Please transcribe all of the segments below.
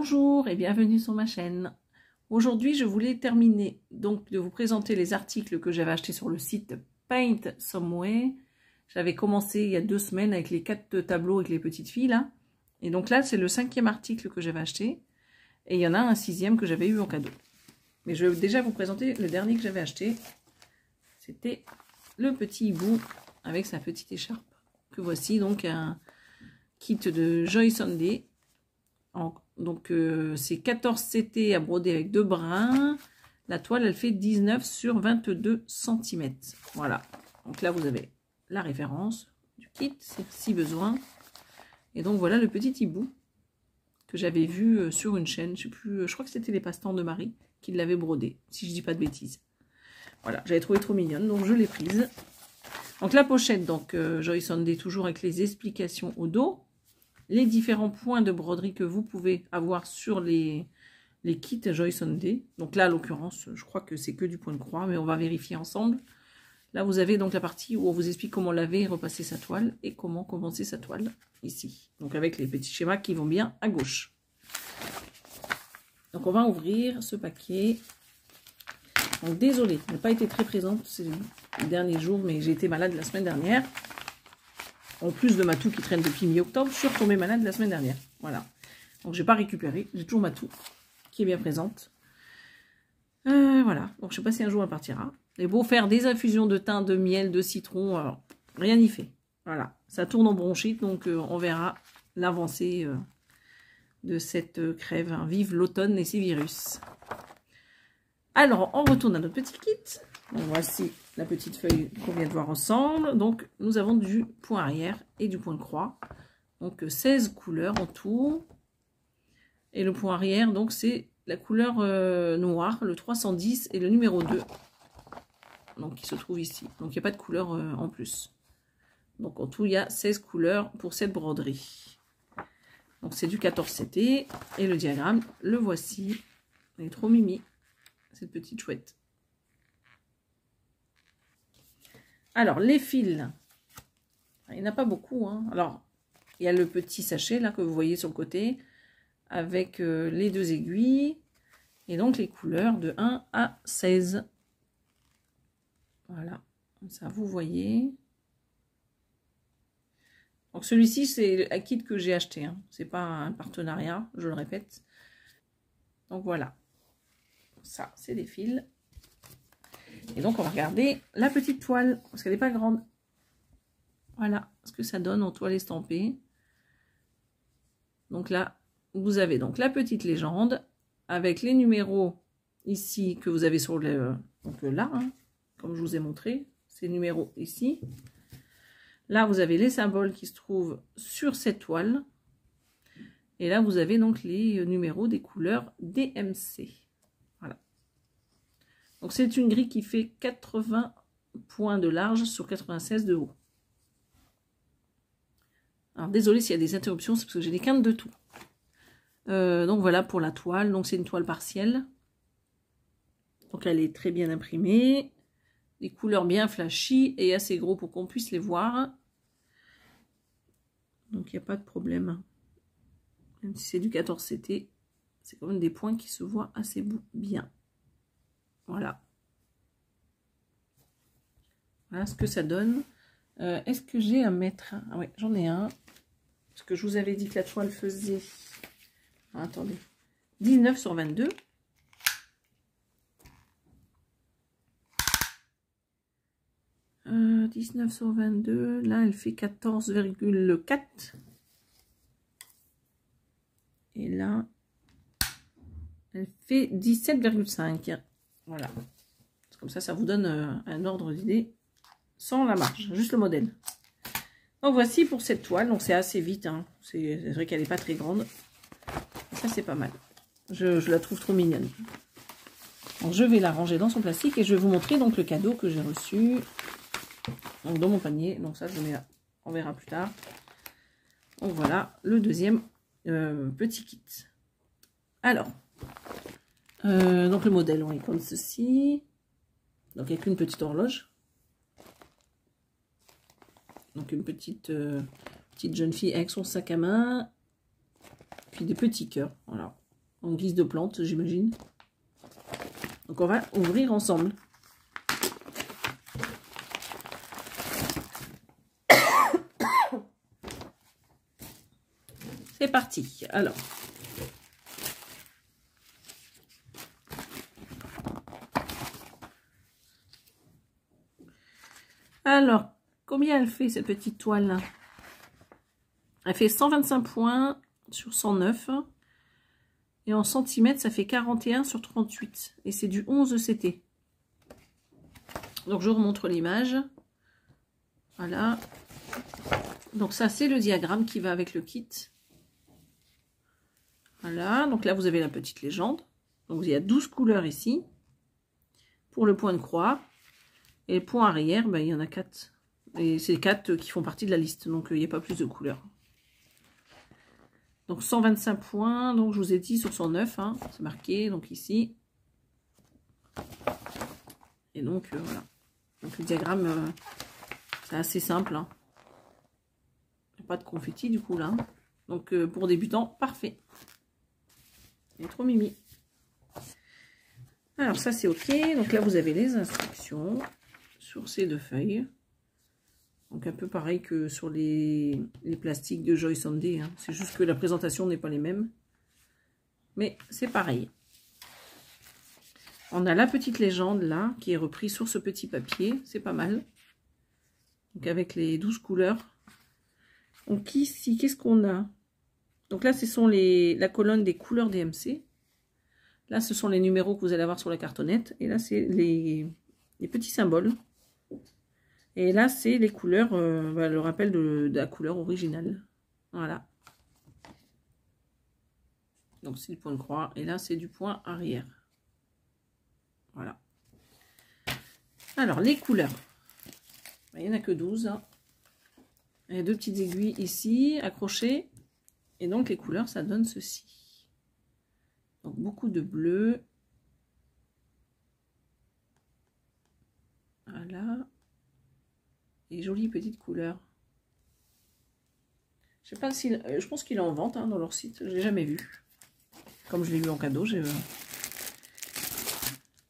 Bonjour et bienvenue sur ma chaîne. Aujourd'hui, je voulais terminer donc de vous présenter les articles que j'avais achetés sur le site Paint Some Way. J'avais commencé il y a 2 semaines avec les 4 tableaux avec les petites filles là. Et donc là, c'est le 5e article que j'avais acheté. Et il y en a un 6e que j'avais eu en cadeau. Mais je vais déjà vous présenter le dernier que j'avais acheté. C'était le petit hibou avec sa petite écharpe. Que voici donc un kit de Joy Sunday. Donc c'est 14 CT à broder avec 2 brins. La toile elle fait 19 sur 22 cm. Voilà. Donc là vous avez la référence du kit si besoin. Et donc voilà le petit hibou que j'avais vu sur une chaîne. Je sais plus, je crois que c'était les passe-temps de Marie qui l'avait brodé, si je dis pas de bêtises. Voilà, j'avais trouvé trop mignonne, donc je l'ai prise. Donc la pochette, donc Joy Sunday, toujours avec les explications au dos. Les différents points de broderie que vous pouvez avoir sur les kits Joy Sunday. Donc là, en l'occurrence, je crois que c'est que du point de croix, mais on va vérifier ensemble. Là, vous avez donc la partie où on vous explique comment laver et repasser sa toile et comment commencer sa toile ici. Donc avec les petits schémas qui vont bien à gauche. Donc on va ouvrir ce paquet. Donc désolée, je n'ai pas été très présente ces derniers jours, mais j'ai été malade la semaine dernière. En plus de ma toux qui traîne depuis mi-octobre, je suis retombée malade la semaine dernière. Voilà. Donc j'ai pas récupéré, j'ai toujours ma toux qui est bien présente. Voilà. Donc je sais pas si un jour elle partira. Et beau faire des infusions de thym, de miel, de citron, alors rien n'y fait. Voilà. Ça tourne en bronchite, donc on verra l'avancée de cette crève. Hein. Vive l'automne et ses virus. Alors on retourne à notre petit kit. Donc voici la petite feuille qu'on vient de voir ensemble. Donc nous avons du point arrière et du point de croix. Donc 16 couleurs en tout. Et le point arrière, donc c'est la couleur noire, le 310 et le numéro 2. Donc qui se trouve ici. Donc il n'y a pas de couleur en plus. Donc en tout il y a 16 couleurs pour cette broderie. Donc c'est du 14 CT. Et le diagramme, le voici. Elle est trop mimi, cette petite chouette. Alors, les fils, il n'y en a pas beaucoup. Hein. Alors, il y a le petit sachet là que vous voyez sur le côté avec les 2 aiguilles et donc les couleurs de 1 à 16. Voilà, comme ça vous voyez. Donc celui-ci, c'est un kit que j'ai acheté. Hein. C'est pas un partenariat, je le répète. Donc voilà, ça c'est des fils. Et donc, on va regarder la petite toile, parce qu'elle n'est pas grande. Voilà ce que ça donne en toile estampée. Donc là, vous avez donc la petite légende, avec les numéros ici que vous avez sur le... Donc là, hein, comme je vous ai montré, ces numéros ici. Là, vous avez les symboles qui se trouvent sur cette toile. Et là, vous avez donc les numéros des couleurs DMC. Voilà. Donc c'est une grille qui fait 80 points de large sur 96 de haut. Alors désolé s'il y a des interruptions, c'est parce que j'ai des quintes de tout. Donc voilà pour la toile. Donc c'est une toile partielle. Donc elle est très bien imprimée. Des couleurs bien flashy et assez gros pour qu'on puisse les voir. Donc il n'y a pas de problème. Même si c'est du 14 CT, c'est quand même des points qui se voient assez bien. Voilà. Voilà ce que ça donne. Est-ce que j'ai à mettre? Ah oui, j'en ai un. Parce que je vous avais dit que la toile faisait... Ah, attendez. 19 sur 22. Euh, 19 sur 22. Là, elle fait 14,4. Et là, elle fait 17,5. Voilà. Comme ça vous donne un ordre d'idée sans la marge, juste le modèle. Donc voici pour cette toile. Donc c'est assez vite. Hein. C'est vrai qu'elle n'est pas très grande. Et ça c'est pas mal. Je la trouve trop mignonne. Donc je vais la ranger dans son plastique et je vais vous montrer donc le cadeau que j'ai reçu. Donc dans mon panier. Donc ça je mets là. On verra plus tard. Donc voilà le deuxième petit kit. Alors. Donc le modèle on est comme ceci. Donc avec une petite horloge. Donc une petite jeune fille avec son sac à main. Puis des petits cœurs. Voilà. en guise de plante, j'imagine. Donc on va ouvrir ensemble. C'est parti. Alors, combien elle fait cette petite toile là? Elle fait 125 points sur 109. Et en centimètres, ça fait 41 sur 38. Et c'est du 11 CT. Donc je vous remontre l'image. Voilà. Donc ça, c'est le diagramme qui va avec le kit. Voilà. Donc là, vous avez la petite légende. Donc il y a 12 couleurs ici. Pour le point de croix. Et le point arrière, ben, il y en a 4. Et c'est 4 qui font partie de la liste. Donc il n'y a pas plus de couleurs. Donc 125 points, donc je vous ai dit sur 109, hein, c'est marqué, donc ici. Et donc voilà. Donc le diagramme, c'est assez simple. Hein. Il n'y a pas de confetti du coup là. Donc pour débutants, parfait. Il est trop mimi. Alors ça c'est ok. Donc là vous avez les instructions sur ces 2 feuilles. Donc un peu pareil que sur les plastiques de Joy Sunday. Hein. C'est juste que la présentation n'est pas les mêmes. Mais c'est pareil. On a la petite légende là, qui est reprise sur ce petit papier. C'est pas mal. Donc avec les 12 couleurs. Donc ici, qu'est-ce qu'on a? Donc là, ce sont la colonne des couleurs DMC. Là, ce sont les numéros que vous allez avoir sur la cartonnette. Et là, c'est les petits symboles. Et là, c'est les couleurs, le rappel de la couleur originale. Voilà. Donc, c'est du point de croix. Et là, c'est du point arrière. Voilà. Alors, les couleurs. Il n'y en a que 12. Hein. Il y a 2 petites aiguilles ici, accrochées. Et donc, les couleurs, ça donne ceci. Donc, beaucoup de bleu. Voilà. Et jolies petites couleurs. Je sais pas si... je pense qu'il est en vente hein, dans leur site. Je l'ai jamais vu. Comme je l'ai eu en cadeau, j'ai...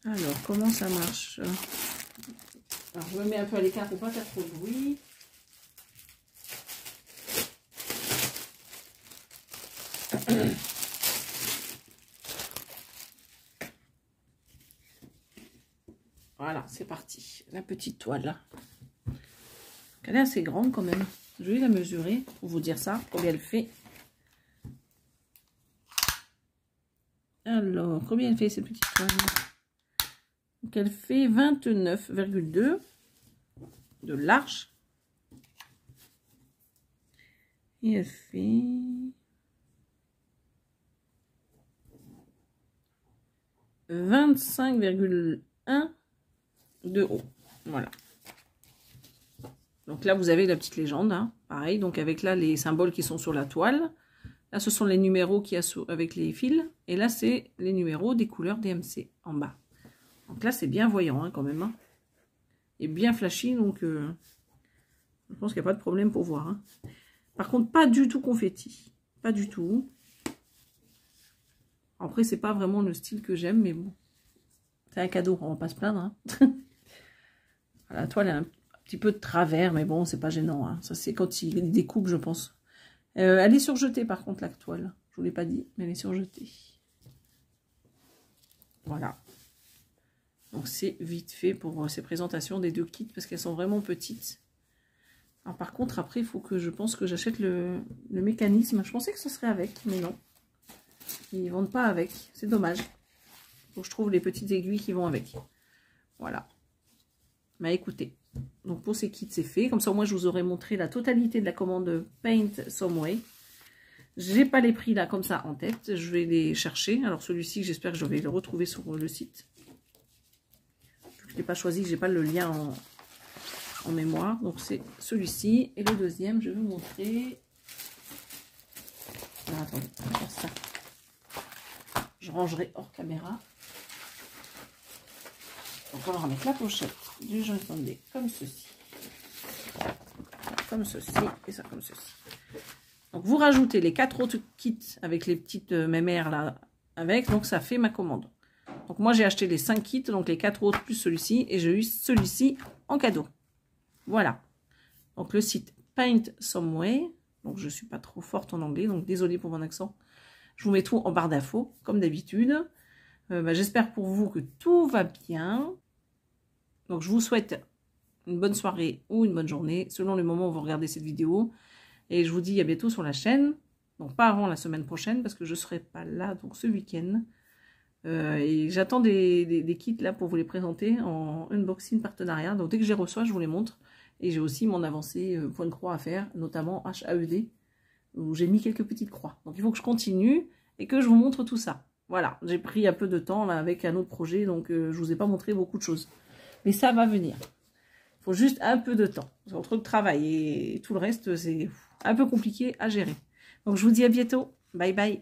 Alors, comment ça marche? Alors, je me mets un peu à l'écart pour pas faire trop de bruit. Voilà, c'est parti. La petite toile là. Elle est assez grande quand même. Je vais la mesurer pour vous dire ça, combien elle fait. Alors, combien elle fait cette petite toile? Donc, elle fait 29,2 de large. Et elle fait 25,1 de haut. Voilà. Donc là, vous avez la petite légende, hein, pareil. Donc avec là, les symboles qui sont sur la toile. Là, ce sont les numéros qu'il y a avec les fils. Et là, c'est les numéros des couleurs DMC en bas. Donc là, c'est bien voyant hein, quand même. Hein. Et bien flashy, donc je pense qu'il n'y a pas de problème pour voir. Hein. Par contre, pas du tout confetti. Pas du tout. Après, c'est pas vraiment le style que j'aime, mais bon. C'est un cadeau, on va pas se plaindre. Hein. La toile a un petit peu de travers, mais bon, c'est pas gênant. Hein. Ça, c'est quand il découpe, je pense. Elle est surjetée, par contre, la toile. Je vous l'ai pas dit, mais elle est surjetée. Voilà. Donc, c'est vite fait pour ces présentations des 2 kits, parce qu'elles sont vraiment petites. Alors, par contre, après, il faut que je pense que j'achète le mécanisme. Je pensais que ce serait avec, mais non. Ils vendent pas avec. C'est dommage. Faut que je trouve les petites aiguilles qui vont avec. Voilà. Bah écoutez, donc pour ces kits c'est fait. Comme ça, moi je vous aurais montré la totalité de la commande Paint Some Way. J'ai pas les prix là comme ça en tête. Je vais les chercher. Alors celui-ci, j'espère que je vais le retrouver sur le site. Je ne l'ai pas choisi, j'ai pas le lien en mémoire. Donc c'est celui-ci. Et le deuxième, je vais vous montrer. Alors, attendez, on va faire ça. Je rangerai hors caméra. Donc on va remettre la pochette du Joy Sunday comme ceci. Comme ceci et ça comme ceci. Donc vous rajoutez les 4 autres kits avec les petites mémères là avec, donc ça fait ma commande. Donc moi j'ai acheté les 5 kits, donc les 4 autres plus celui-ci, et j'ai eu celui-ci en cadeau. Voilà. Donc le site Paint Some Way. Donc je suis pas trop forte en anglais, donc désolée pour mon accent. Je vous mets tout en barre d'infos, comme d'habitude. J'espère pour vous que tout va bien. Donc je vous souhaite une bonne soirée ou une bonne journée, selon le moment où vous regardez cette vidéo. Et je vous dis à bientôt sur la chaîne. Donc pas avant la semaine prochaine, parce que je ne serai pas là donc ce week-end. Et j'attends des kits là pour vous les présenter en unboxing partenariat. Donc dès que je les reçois, je vous les montre. Et j'ai aussi mon avancée point de croix à faire, notamment HAED, où j'ai mis quelques petites croix. Donc il faut que je continue et que je vous montre tout ça. Voilà, j'ai pris un peu de temps là avec un autre projet, donc je vous ai pas montré beaucoup de choses. Mais ça va venir. Il faut juste un peu de temps. Entre le travail et tout le reste, c'est un peu compliqué à gérer. Donc je vous dis à bientôt. Bye bye.